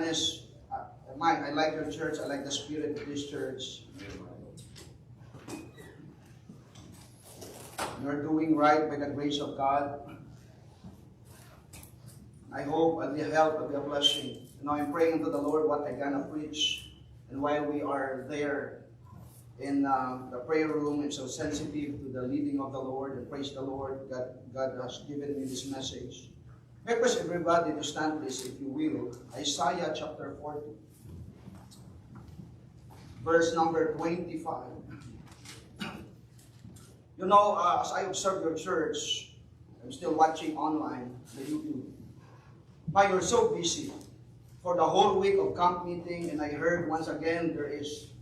honest, Mike, I like your church. I like the spirit of this church. You're doing right by the grace of God. I hope I'll be a help, I'll be a blessing. I'm praying unto the Lord what I'm gonna preach. And while we are there in the prayer room, I'm so sensitive to the leading of the Lord. And praise the Lord, God has given me this message. I request everybody to stand, please, if you will. Isaiah chapter 40, verse number 25. As I observe your church, I'm still watching online, the YouTube. But you're so busy for the whole week of camp meeting, and I heard once again there is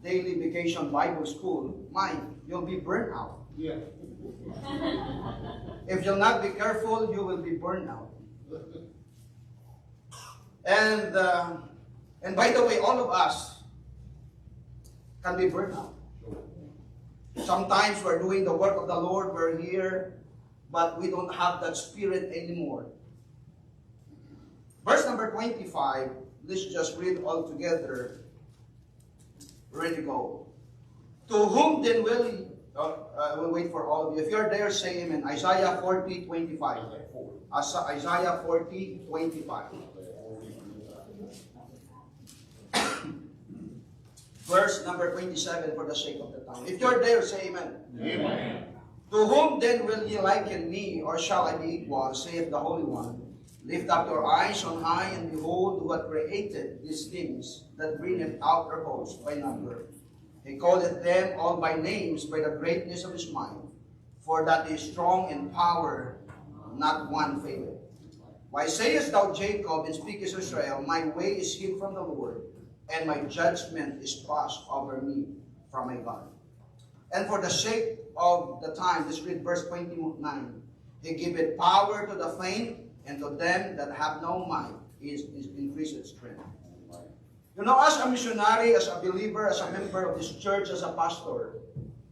daily vacation Bible school. You'll be burnt out. Yeah. If you'll not be careful, you will be burned out. And by the way, all of us can be burned out. Sometimes we're doing the work of the Lord, we're here, but we don't have that spirit anymore. Verse number 25, let's just read all together. Ready to go. To whom then will he? We'll wait for all of you. If you're there, say amen. Isaiah 40, 25. Isaiah 40, 25. Verse number 27 for the sake of the time. If you're there, say amen. Amen. To whom then will ye liken me, or shall I be equal, saith the Holy One? Lift up your eyes on high, and behold who hath created these things, that bringeth out their hosts by number. He calleth them all by names, by the greatness of his mind. For that he is strong in power, not one faileth. Why sayest thou, Jacob, and speakest Israel, my way is hid from the Lord, and my judgment is passed over me from my God. And for the sake of the time, let's read verse 29. He giveth power to the faint, and to them that have no might is increased strength. As a missionary, as a believer, as a member of this church, as a pastor,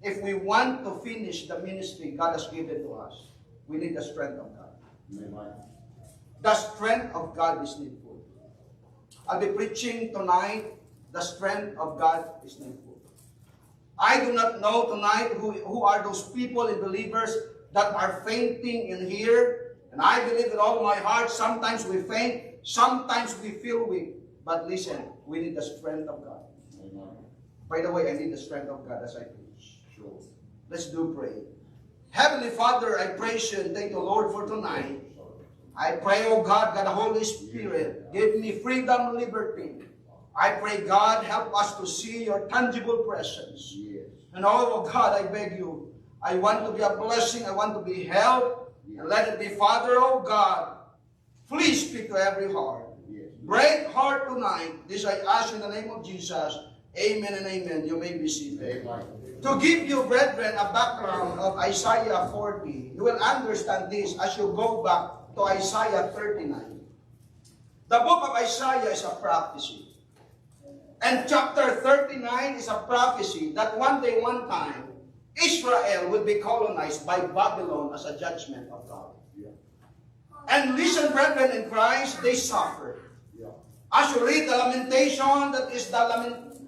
if we want to finish the ministry God has given to us, we need the strength of God. Amen. The strength of God is needful. I'll be preaching tonight, the strength of God is needful. I do not know tonight who are those people and believers that are fainting in here. And I believe with all my heart, sometimes we faint, sometimes we feel weak. But listen, we need the strength of God. Amen. By the way, I need the strength of God as I preach. Sure. Let's do pray. Heavenly Father, I praise you and thank the Lord for tonight. I pray, oh God, that the Holy Spirit give me freedom, liberty. I pray, God, help us to see your tangible presence. Yes. And oh God, I beg you, I want to be a blessing, I want to be help. And let it be, Father, oh God, please speak to every heart. Yes. Break heart tonight. This I ask in the name of Jesus. Amen and amen. You may be seated. Amen. To give you, brethren, a background of Isaiah 40, you will understand this as you go back to Isaiah 39. The book of Isaiah is a prophecy. And chapter 39 is a prophecy that one day, one time, Israel will be colonized by Babylon as a judgment of God. Yeah. And listen, brethren in Christ, they suffered. Yeah. As you read the lamentation, that is the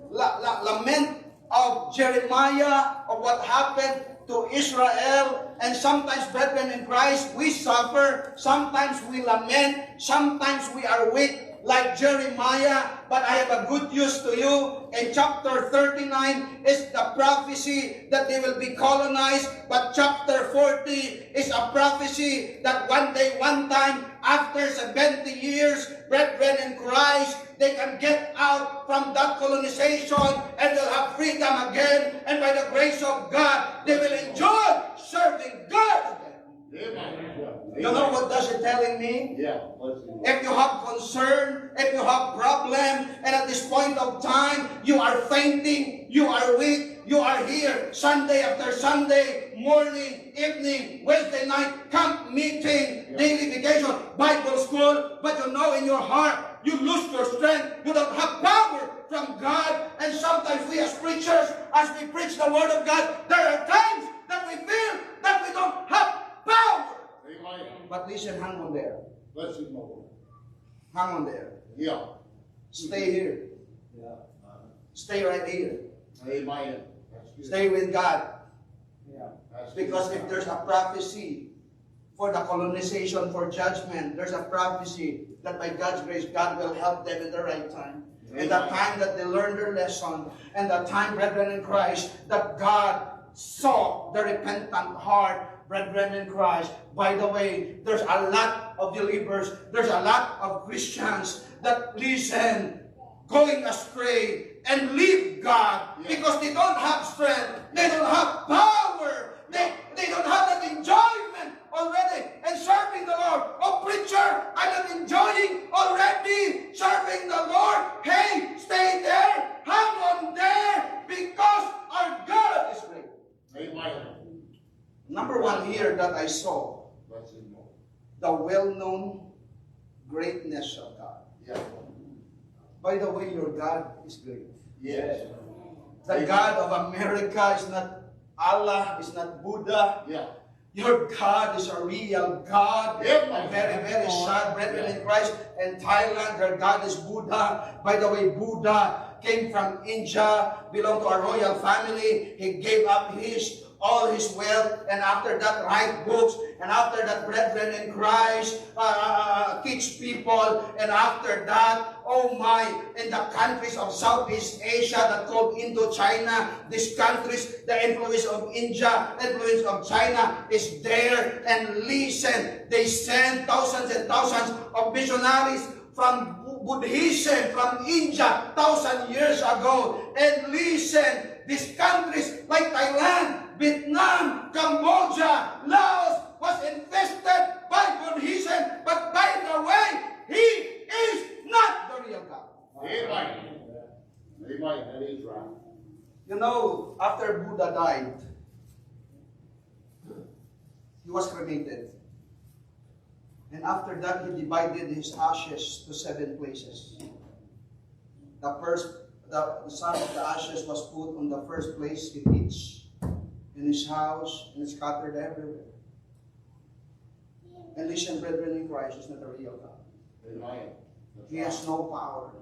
lament of Jeremiah, of what happened to Israel. And sometimes, brethren in Christ, we suffer, sometimes we lament, sometimes we are weak, like Jeremiah. But I have a good news to you. In chapter 39 is the prophecy that they will be colonized. But chapter 40 is a prophecy that one day, one time, after 70 years, brethren in Christ, they can get out from that colonization and they'll have freedom again. And by the grace of God, they will enjoy serving God again. Amen. You know what that's it telling me? Yeah. If you have concern, if you have problem, and at this point of time, you are fainting, you are weak, you are here Sunday after Sunday, morning, evening, Wednesday night, camp meeting, daily vacation, Bible school, but you know in your heart, you lose your strength, you don't have power from God. And sometimes we as preachers, as we preach the Word of God, there are times that we feel that we don't have power. Amen. But listen, hang on there. Bless you, Lord. Hang on there. Yeah. Stay here. Yeah. Stay right here. Amen. That's good. Stay with God. Yeah. That's Because good. if there's a prophecy for the colonization, for judgment, there's a prophecy that by God's grace, God will help them in the right time. And the time that they learn their lesson, and the time, brethren in Christ, that God saw the repentant heart, brethren in Christ. By the way, there's a lot of believers, there's a lot of Christians that listen, going astray, and leave God because they don't have strength, they don't have power, they don't have that enjoyment already in serving the Lord. Oh, preacher, I'm not enjoying already serving the Lord. Hey, stay there, hang on there, because our God is great. Amen. Number one here that I saw, Bless him, Lord. the well-known greatness of God. Yeah. By the way, your God is great. Yes. The God of America is not Allah, is not Buddha. Yeah. Your God is a real God. Yep. I'm very, very sad, brethren in Christ. And Thailand, their God is Buddha. By the way, Buddha came from India, belonged to a royal family. He gave up all his wealth, and after that write books, and after that, brethren in Christ, teach people, and after that, oh my, in the countries of Southeast Asia that called Indochina, these countries, the influence of India, influence of China is there, and listen, they send thousands and thousands of missionaries from Buddhism from India 1,000 years ago, and listen, these countries like Thailand, Vietnam, Cambodia, Laos was infested by Buddhism, but by the way, he is not the real God. Amen. Amen. That is right. You know, after Buddha died, he was cremated. And after that, he divided his ashes to 7 places. Some of the ashes was put on the first place he teach, in his house, and scattered everywhere. And listen, brethren in Christ, is not a real God. Amen. He has no power.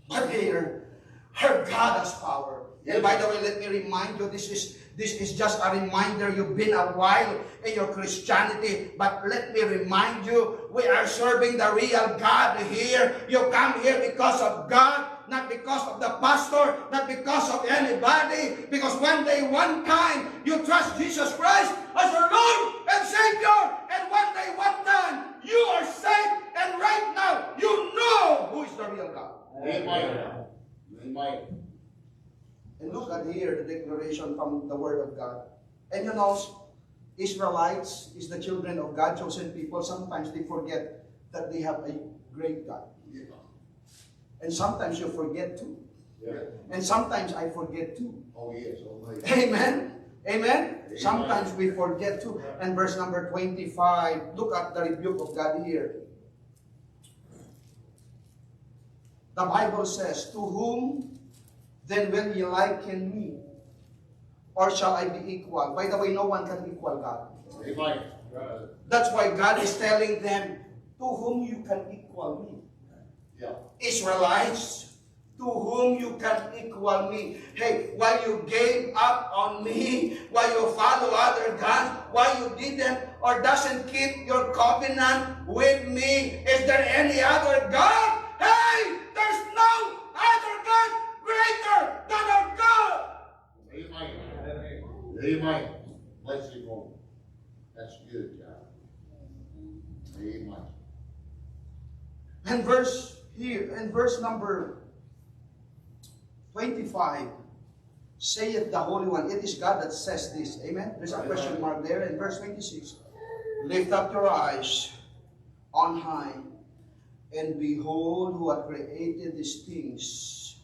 But here, her God has power. And by the way, let me remind you, this is just a reminder. You've been a while in your Christianity, but let me remind you, we are serving the real God here. You come here because of God, not because of the pastor, not because of anybody. Because one day, one time, you trust Jesus Christ as your Lord and Savior. And one day, one time, you are saved. And right now, you know who is the real God. Amen. Amen. And look at here, the declaration from the Word of God. And you know, Israelites is the children of God, chosen people. Sometimes they forget that they have a great God. Yeah. And sometimes you forget too. Yeah. And sometimes I forget too. Oh, yes. Oh, my. Amen. Amen. Sometimes we forget too. And verse number 25, look at the rebuke of God here. The Bible says, to whom then will ye liken me? Or shall I be equal? By the way, no one can equal God. Amen. That's why God is telling them, to whom you can equal me. Yeah. Israelites, to whom you can equal me. Hey, why you gave up on me, why you follow other gods, why you didn't or doesn't keep your covenant with me. Is there any other God? Hey, there's no other God greater than our God. Amen. Amen. Bless you, Lord. That's good, God. Amen. And verse number 25, saith the Holy One. It is God that says this. Amen? There's a question mark there. In verse 26, lift up your eyes on high, and behold who hath created these things,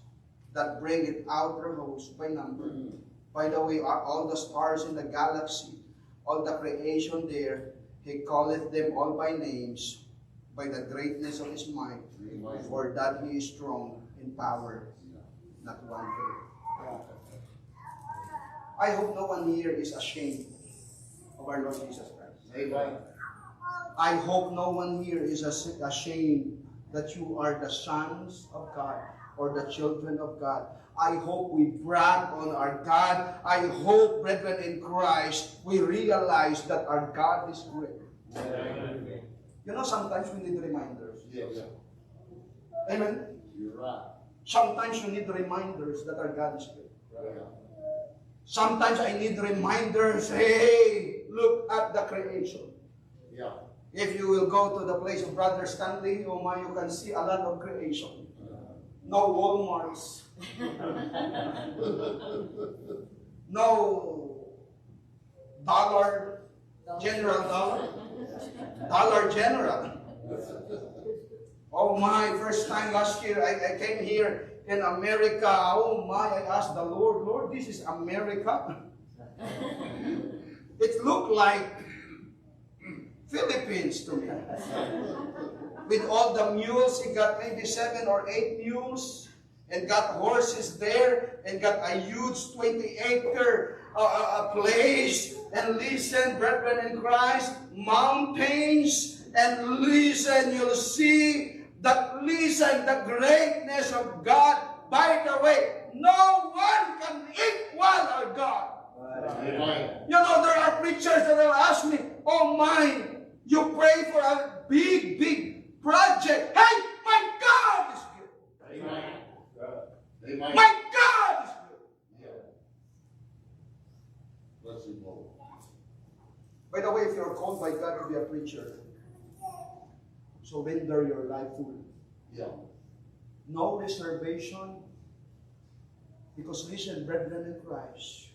that bring it out their host by number. By the way, are all the stars in the galaxy, all the creation there, he calleth them all by names, by the greatness of his might, for that he is strong in power, not one faith. I hope no one here is ashamed of our Lord Jesus Christ. Amen. I hope no one here is ashamed that you are the sons of God or the children of God. I hope we brag on our God. I hope, brethren in Christ, we realize that our God is great. Amen. You know, sometimes we need reminders. Yes. Amen? You're right. Sometimes you need reminders that our God is great. Right. Sometimes I need reminders, hey, look at the creation. Yeah. If you will go to the place of Brother Stanley, oh my, you can see a lot of creation. No Walmarts. No General Dollar. Dollar General. Oh my, first time last year I came here in America. Oh my, I asked the Lord, Lord, this is America. It looked like Philippines to me. With all the mules, he got maybe 7 or 8 mules, and got horses there, and got a huge 20-acre place. And listen, brethren in Christ, mountains, and listen, you'll see that, listen, the greatness of God. By the way, no one can equal our God. Amen. You know, there are preachers that will ask me, oh my, you pray for a big project. Hey, my God is good. Amen. Amen. My God is good. Yeah. Bless you, Lord. By the way, if you're called by God to be a preacher, surrender your life fully. Yeah. No reservation. Because listen, brethren in Christ,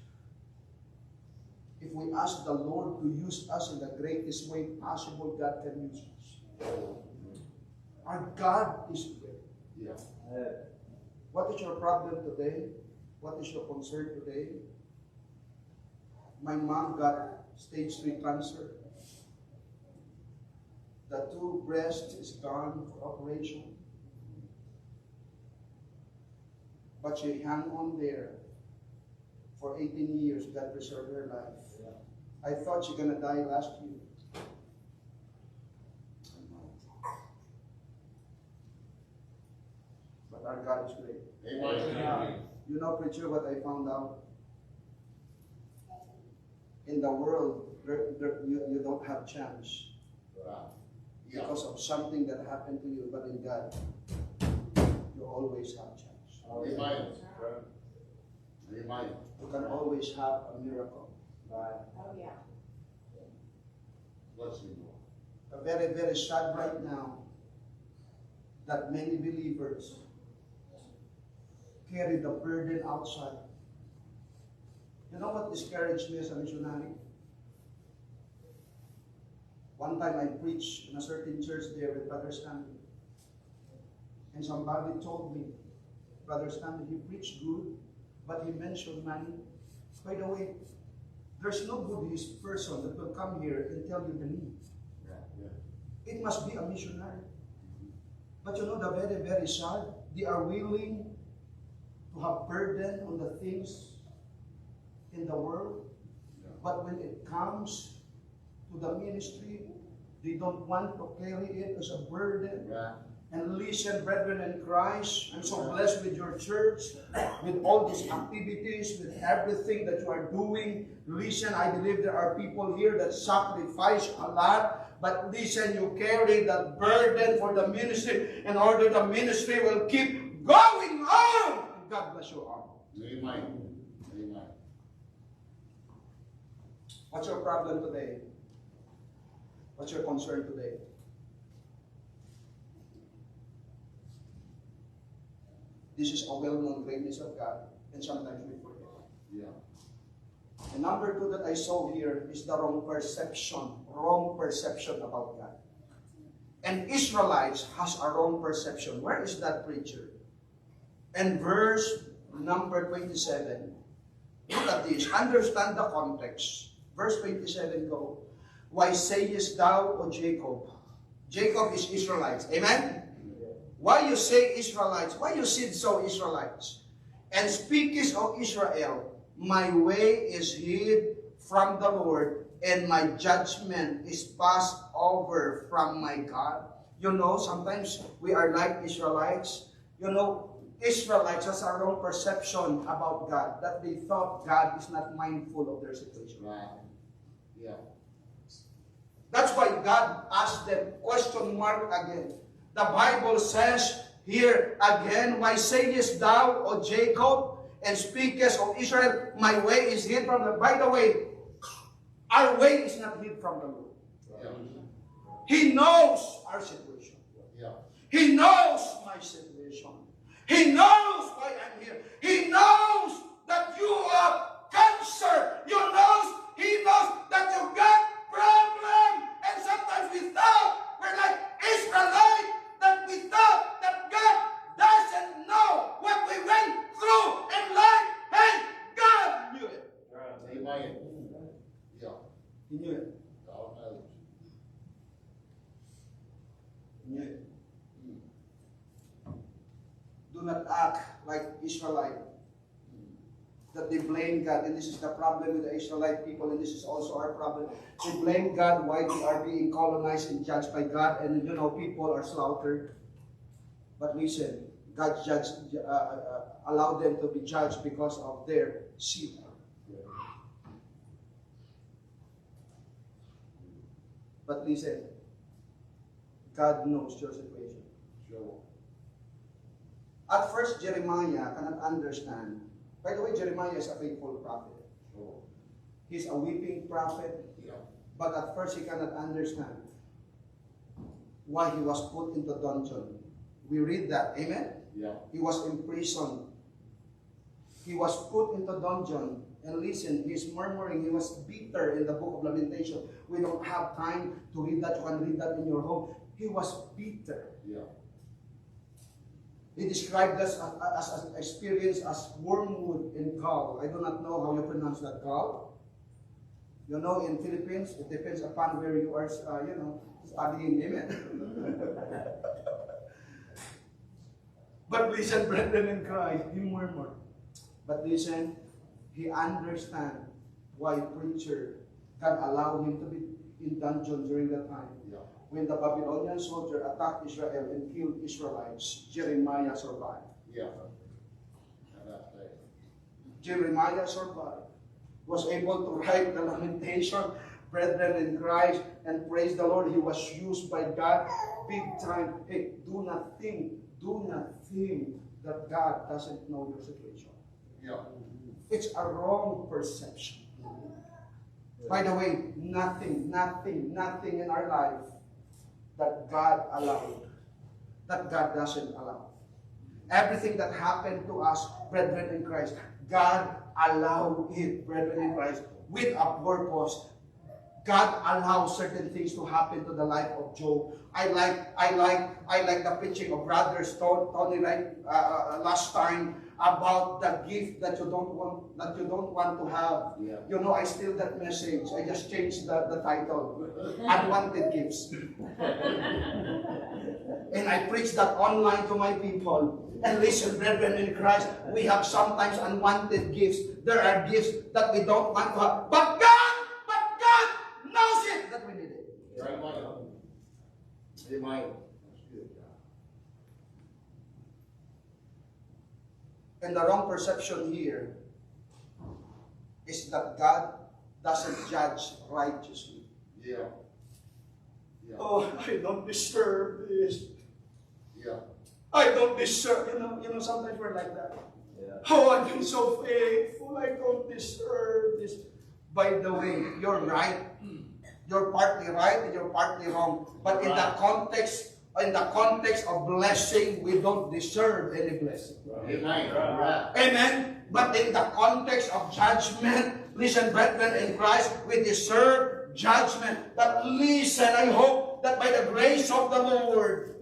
if we ask the Lord to use us in the greatest way possible, God can use us. Our God is great. Yeah. What is your problem today? What is your concern today? My mom got stage 3 cancer. The 2 breasts is gone for operation. But she hung on there for 18 years. God preserved her life. I thought she was going to die last year. But our God is great. Amen. You know, preacher, what I found out? In the world, you don't have chance Right. Yeah. because of something that happened to you, but in God, you always have chance. Amen. Amen. You can always have a miracle. Oh, yeah. Bless you, Lord. Very, very sad right now that many believers carry the burden outside. You know what discouraged me as a missionary? One time I preached in a certain church there with Brother Stanley. And somebody told me, Brother Stanley, you preach good, but he mentioned money. By the way, there's no Buddhist person that will come here and tell you the need. Yeah. It must be a missionary. But you know, the very, very sad, they are willing to have burden on the things in the world. But when it comes to the ministry, they don't want to carry it as a burden. Right. And listen, brethren in Christ, I'm so blessed with your church, with all these activities, with everything that you are doing. Listen, I believe there are people here that sacrifice a lot, but listen, you carry that burden for the ministry in order the ministry will keep going on. God bless you all. Amen. Amen. What's your problem today? What's your concern today? This is a well-known greatness of God, and sometimes we forget. Yeah. And number 2 that I saw here is the wrong perception about God. And Israelites has a wrong perception. Where is that, preacher? And verse number 27. Look at this. Understand the context. Verse 27 go. Why sayest thou, O Jacob? Jacob is Israelites. Amen? Why you say Israelites? Why you said so Israelites? And speakest, O Israel, my way is hid from the Lord, and my judgment is passed over from my God. You know, sometimes we are like Israelites. You know, Israelites has a wrong perception about God, that they thought God is not mindful of their situation. Right. Yeah. That's why God asked them, question mark again. The Bible says here again, why sayest thou, O Jacob, and speakest, O Israel, my way is hid from the... By the way, our way is not hid from the Lord. Yeah. He knows our situation. Yeah. He knows my situation. He knows why I'm here. He knows that you have cancer. He knows that you got problem. And sometimes we thought we're like Israelite, that we thought that God doesn't know what we went through in life. And God knew it. Amen. Yeah. He knew it. God knows. He knew it. Do not act like Israelite, that they blame God, and this is the problem with the Israelite people, and this is also our problem. They blame God why they are being colonized and judged by God, and people are slaughtered. But listen, God allowed them to be judged because of their sin. But listen, God knows your situation. Sure. At first, Jeremiah cannot understand. By the way, Jeremiah is a faithful prophet. Sure. He's a weeping prophet. Yeah. But at first, he cannot understand why he was put into dungeon. We read that. Amen? Yeah. He was imprisoned. He was put into dungeon. And listen, he's murmuring. He was bitter in the book of Lamentation. We don't have time to read that. You can read that in your home. He was bitter. Yeah. He described this as an experience as wormwood in gall. I do not know how you pronounce that, gall. You know, in Philippines, it depends upon where you are, studying. Amen. But listen, brethren in Christ, he murmured. But listen, he understand why preacher can allow him to be in dungeon during that time. Yeah. When the Babylonian soldier attacked Israel and killed Israelites, Jeremiah survived. Yeah. And that's it. Jeremiah survived. Was able to write the lamentation, brethren in Christ, and praise the Lord. He was used by God big time. Hey, do not think that God doesn't know your situation. Yeah. It's a wrong perception. By the way, nothing in our life that God allowed, that God doesn't allow. Everything that happened to us, brethren in Christ, God allowed it, brethren in Christ, with a purpose. God allows certain things to happen to the life of Job. I like the preaching of Brother Tony last time about the gift that you don't want to have. Yeah. You know, I steal that message. I just changed the title. Unwanted gifts. And I preach that online to my people. And listen, brethren in Christ, we have sometimes unwanted gifts. There are gifts that we don't want to have. But God knows it that we need it. Right, Mike. Amen. That's good, God. And the wrong perception here is that God doesn't judge righteously. Yeah. Yeah. Oh, I don't deserve this. Yeah. I don't deserve, you know, sometimes we're like that. Yeah. Oh, I've been so faithful, I don't deserve this. By the way, you're right. You're partly right and you're partly wrong. But in the context of blessing, we don't deserve any blessing. Amen. Right. Amen. But in the context of judgment, listen, brethren in Christ, we deserve judgment. But listen, I hope that by the grace of the Lord,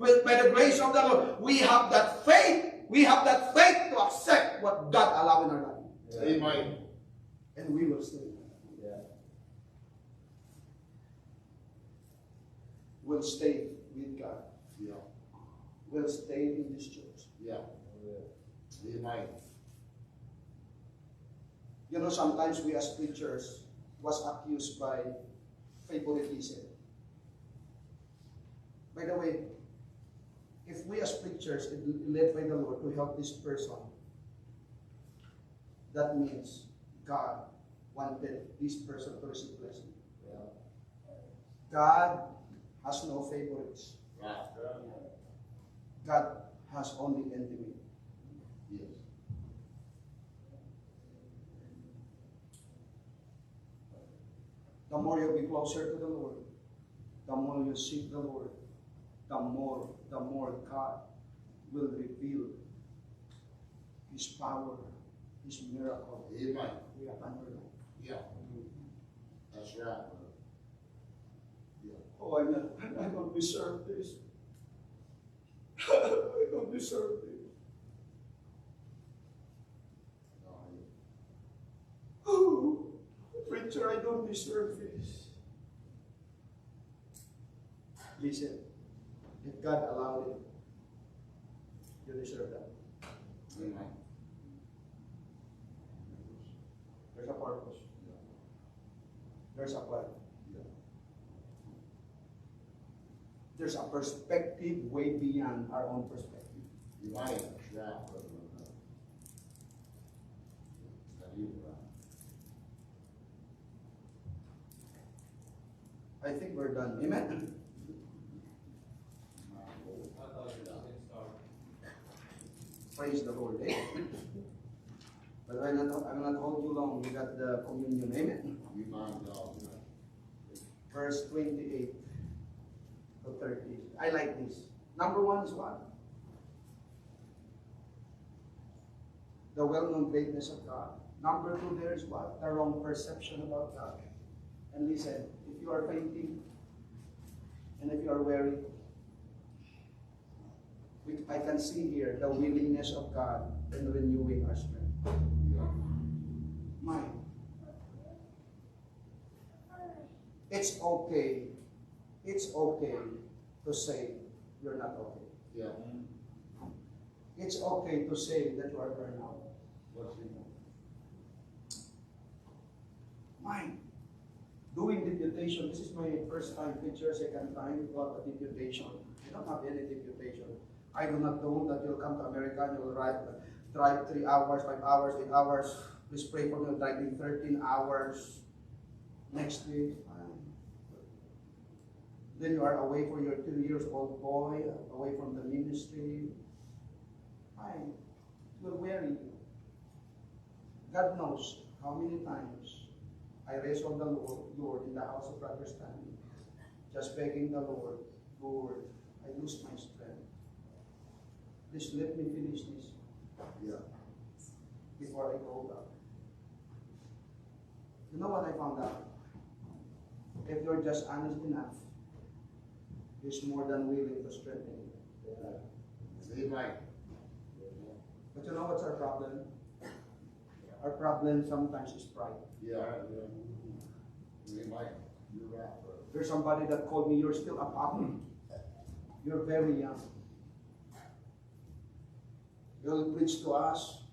we have that faith. We have that faith to accept what God allows in our life. Amen. And we will stay. We'll stay with God. Yeah. We'll stay in this church. Yeah. Amen. You know, sometimes we as preachers, was accused by favoritism. By the way, if we as preachers are led by the Lord to help this person, that means God wanted this person to receive blessing. God has no favorites. Right. God has only enemy. Yes. The more you be closer to the Lord, the more you seek the Lord, the more God will reveal His power, His miracle. Amen. We are under. Yeah. That's right, brother. Yeah. Oh, I don't deserve this. I don't deserve this. Oh, preacher, I don't deserve this. Listen, if God allowed it, you deserve that. Amen. There's a purpose. There's a plan. There's a perspective way beyond our own perspective. Amen. That's right, brother. That is right. I think we're done. Amen. Praise the Lord. Eh? But I will not hold you long. We got the communion. Amen. You mind God. Verse 28 to 30. I like this. Number one is what? The well-known greatness of God. Number two, there is what? The wrong perception about God. And listen, if you are fainting, and if you are weary, I can see here the willingness of God in renewing our strength. Mine. It's okay. It's okay to say you're not okay. Yeah. It's okay to say that you are burnout. What's it? Mine. Doing deputation. This is my first time picture, second time about a deputation. I don't have any deputation. I do not know that you'll come to America and you'll drive 3 hours, 5 hours, 8 hours. Please pray for me, driving 13 hours next week. Then you are away for your 2-year-old boy, away from the ministry. It will weary you. God knows how many times I wrestled the Lord in the house of Brother Stanley, just begging the Lord, Lord, I lose my strength. Please let me finish this before I go back. You know what I found out? If you're just honest enough, He's more than willing to strengthen you. Amen. But you know what's our problem? Our problem sometimes is pride. Yeah. Amen. You're right, brother. There's somebody that called me, you're still a puppy. You're very young. You'll preach to us.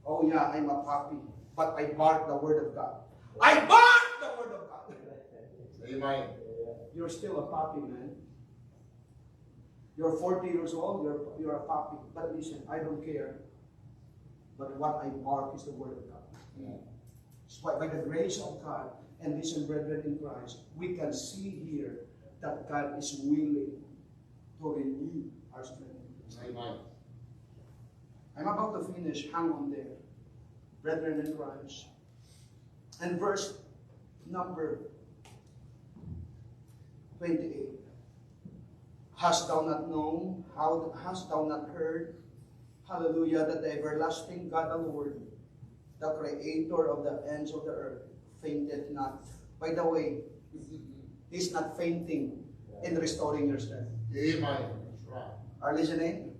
Oh yeah, I'm a puppy, but I bark the word of God. I bark the word of God. Amen. You're still a puppy, man. You're 40 years old, you're a puppy. But listen, I don't care. But what I bark is the word of God. Yeah. So by the grace of God, and listen, brethren in Christ, we can see here that God is willing to renew our strength. Amen. I'm about to finish. Hang on there. Brethren in Christ. And verse number 28. Hast thou not known? How hast thou not heard? Hallelujah, that the everlasting God, the Lord, the creator of the ends of the earth, fainted not. By the way, He's not fainting in restoring your strength. Amen. That's right. Are you listening?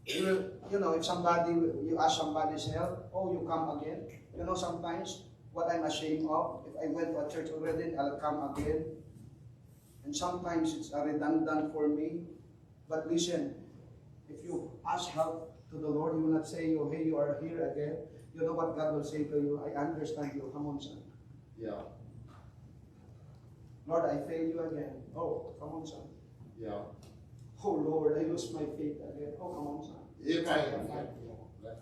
You know, if you ask somebody's help, oh, you come again. You know, sometimes what I'm ashamed of, if I went to a church already, I'll come again. And sometimes it's redundant for me. But listen, if you ask help to the Lord. He will not say, oh, hey, you are here again. You know what God will say to you? I understand you. Come on, son. Yeah. Lord, I fail you again. Oh, come on, son. Yeah. Oh, Lord, I lose my faith again. Oh, come on, son. Amen.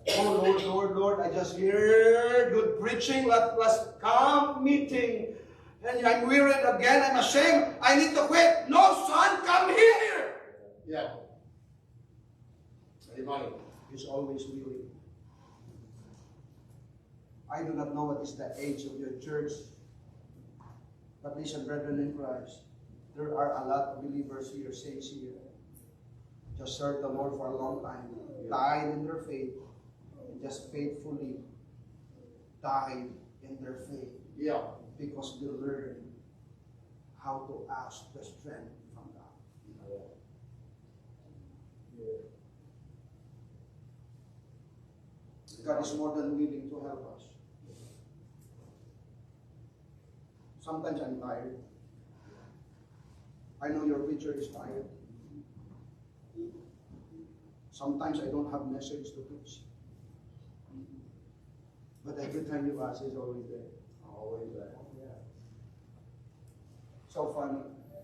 Oh, Lord, I just hear good preaching, let's come meeting. And I'm wearied again, I'm ashamed, I need to quit. No, son, come here. Yeah. Amen. He's always willing. I do not know what is the age of your church, but listen, brethren in Christ, there are a lot of believers here, saints here, just served the Lord for a long time, died in their faith, and just faithfully died in their faith. Yeah. Because they learn how to ask the strength from God. God is more than willing to help us. Sometimes I'm tired. I know your preacher is tired. Sometimes I don't have message to preach. But every time you ask, he's always there. Always there. So funny.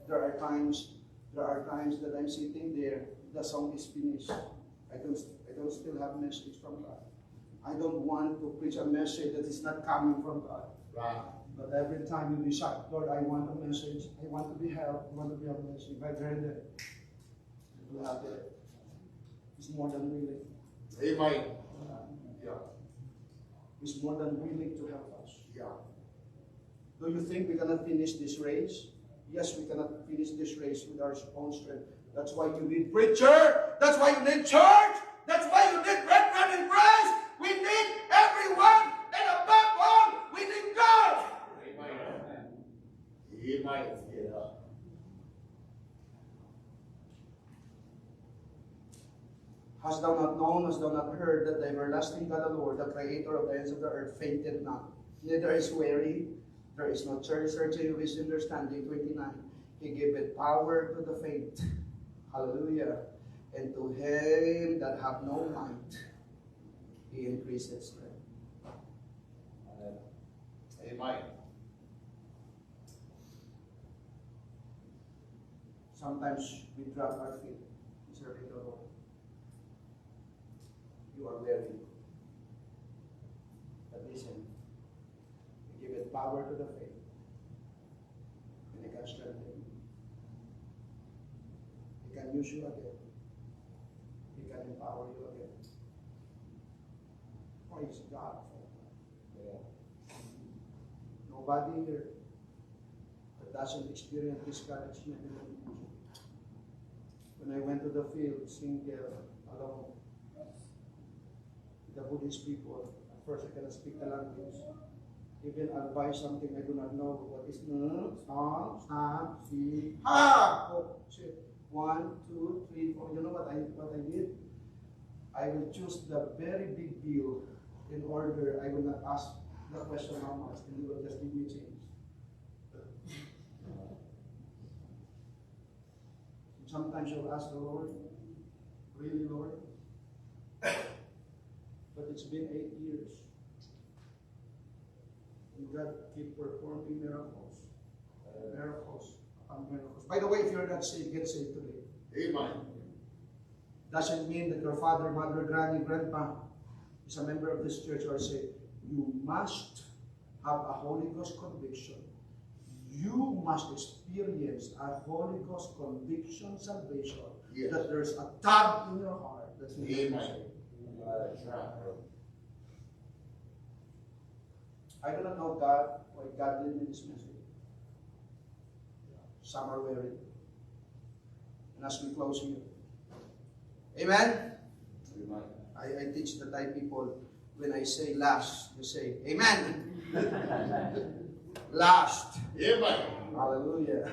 There are times that I'm sitting there, the song is finished. I don't still have message from God. I don't want to preach a message that is not coming from God. Right. But every time you decide, Lord, I want a message, I want to be helped, I want to be a message, right there and there, you have it. He's more than willing. Amen. Yeah. He's more than willing to help us. Yeah. Do you think we're going to finish this race? Yes, we cannot finish this race with our own strength. That's why you need preacher. That's why you need church. That's why you need brethren in Christ. We need everyone. And above all, we need God. Amen. Amen. Yeah. Hast thou not known, hast thou not heard, that the everlasting God, the Lord, the creator of the ends of the earth, fainted not, neither is weary. There is no searching of his understanding. 29. He giveth power to the faint. Hallelujah. And to him that have no might, he increaseth strength. Amen. Sometimes we drop our feet in serving the Lord. You are weary. But listen, he giveth power to the faint. And he can strengthen you. He can use you again. He can empower you again. Praise God for that. Yeah. Nobody here that doesn't experience discouragement in the future. When I went to the field, single, alone, the Buddhist people, at first I cannot speak the language. Even I'll buy something I do not know what is ha! Oh, shit. 1, 2, 3, 4. You know what I did? I will choose the very big bill in order. I will not ask the question how much, and you will just give me change. Sometimes you'll ask the Lord, really, Lord? But it's been 8 years. And God keep performing miracles. Miracles upon miracles. By the way, if you're not saved, get saved today. Amen. Doesn't mean that your father, mother, granny, grandpa is a member of this church or say, you must have a Holy Ghost conviction. You must experience a Holy Ghost conviction salvation. Yes. That there's a tug in your heart. That's Amen. That's right. I do not know God, why God did me this message. Some are weary. And as we close here, amen? Amen. I teach the Thai people, when I say last, you say, amen. Last. Amen. Hallelujah.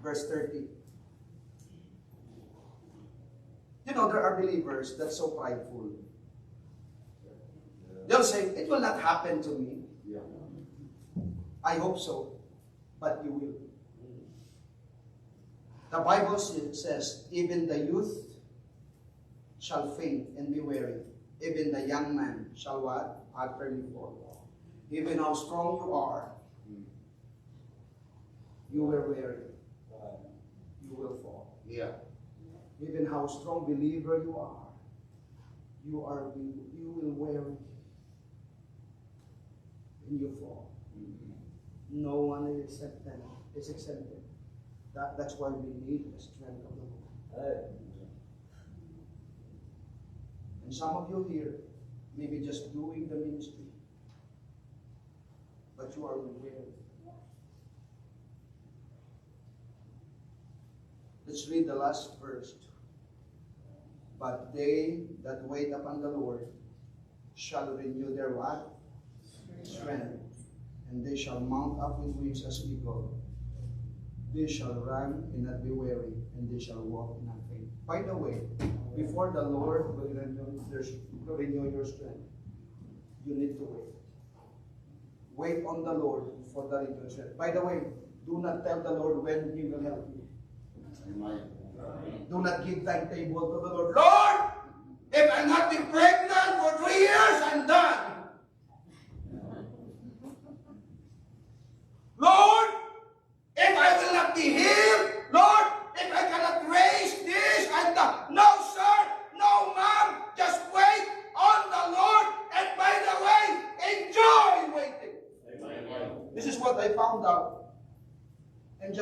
Verse 30. You know, there are believers that's so prideful. They'll say, it will not happen to me. Yeah. I hope so, but you will. The Bible says, even the youth shall faint and be weary. Even the young man shall what? Utterly fall. Even how strong you are, you will weary. You will fall. Yeah. Even how strong believer you are, you will weary. And you fall. No one is exempted. That's why we need the strength of the Lord. And some of you here, maybe just doing the ministry, but you are weary. Let's read the last verse. But they that wait upon the Lord shall renew their what? Strength. And they shall mount up with wings as eagle. They shall run and not be weary, and they shall walk and not faint. By the way, before the Lord will renew your strength, you need to wait. Wait on the Lord for the renewal strength. By the way, do not tell the Lord when He will help you. Amen. Do not give timetable to the Lord. Lord, if I'm not been pregnant for 3 years, I'm done. Lord, if I will not be healed, Lord, if I cannot raise this, I'm done. No, sir, no, ma'am, just wait on the Lord, and by the way, enjoy waiting. Amen. This is what I found out. And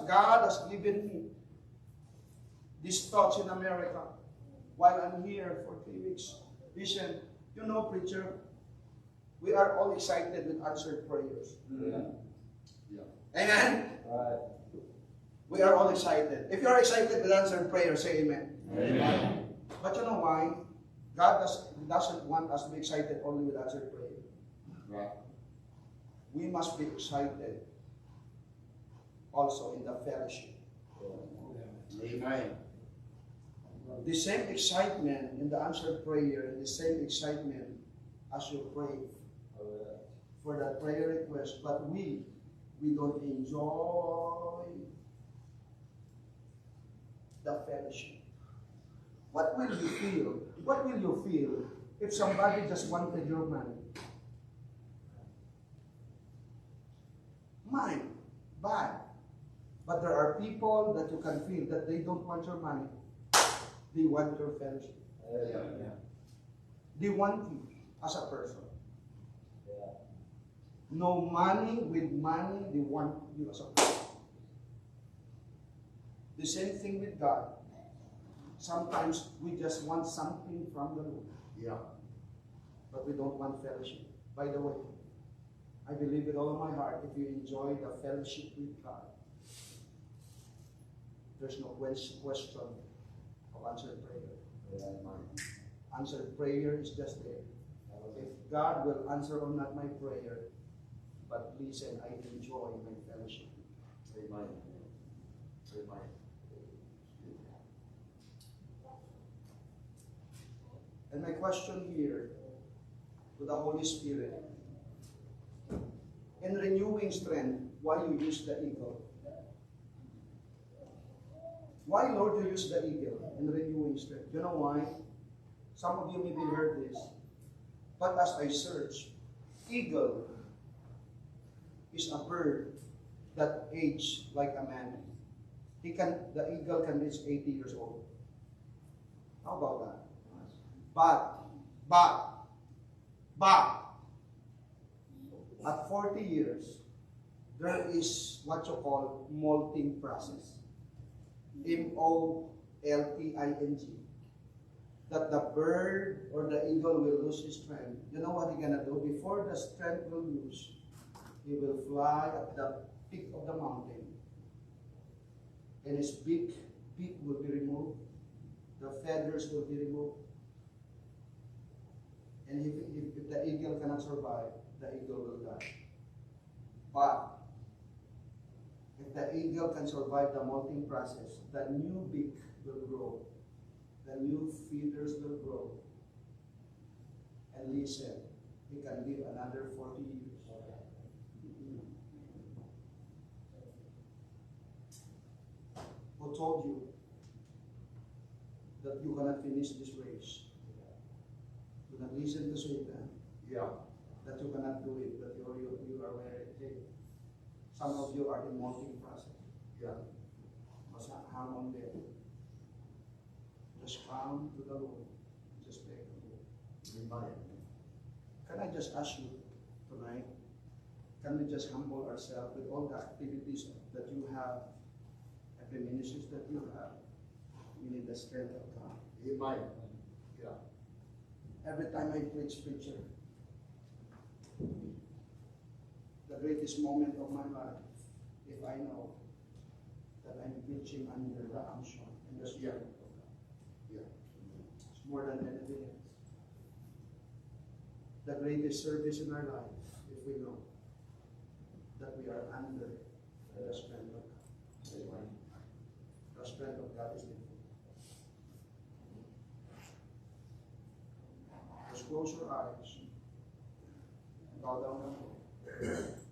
God has given me these thoughts in America while I'm here for 3 weeks. Listen, you know, preacher, we are all excited with answered prayers. Yeah. Amen? Right. We are all excited. If you are excited with answered prayers, say amen. Amen. But you know why? God doesn't want us to be excited only with answered prayer. Right. We must be excited also in the fellowship. Amen. The same excitement in the answered prayer, and the same excitement as you pray for that prayer request, but we don't enjoy the fellowship. What will you feel? What will you feel if somebody just wanted your money? Mine, bad. But there are people that you can feel that they don't want your money. They want your fellowship. Yeah. They want you as a person. Yeah. No money with money, they want you as a person. The same thing with God. Sometimes we just want something from the Lord, Yeah. but we don't want fellowship. By the way, I believe with all of my heart, if you enjoy the fellowship with God, there's no question of answered prayer. Answered prayer is just there. If God will answer or not my prayer, but listen, I enjoy my fellowship. Amen. Amen. And my question here to the Holy Spirit, in renewing strength, why you use the eagle? Why, Lord, you use the eagle in renewing strength? You know why? Some of you maybe heard this. But as I search, eagle is a bird that ages like a man. The eagle can reach 80 years old. How about that? But, at 40 years, there is what you call molting process. M-O-L-T-I-N-G. That the bird or the eagle will lose his strength. You know what he's gonna do? Before the strength will lose, he will fly at the peak of the mountain. And his beak will be removed. The feathers will be removed. And if the eagle cannot survive, the eagle will die. But if the eagle can survive the molting process, the new beak will grow. The new feathers will grow. And listen, he can live another 40 years. Who told you that that you cannot finish this race. Do not listen to Satan, Yeah. that you cannot do it, that you are wearing tape. Some of you are in molting process. Yeah. Must hang on there. Just come to the Lord. Just beg the Lord. Amen. Can I just ask you tonight, can we just humble ourselves with all the activities that you have, every ministries that you have? We need the strength of God. Amen. Yeah. Every time I preach, preacher, the greatest moment of my life, if I know that I'm preaching under the unction and the Spirit of God. Yeah. It's more than anything else. The greatest service in our life, if we know that we are under the strength of God. Amen. The strength of God is in you. Just close your eyes. Bow down your head.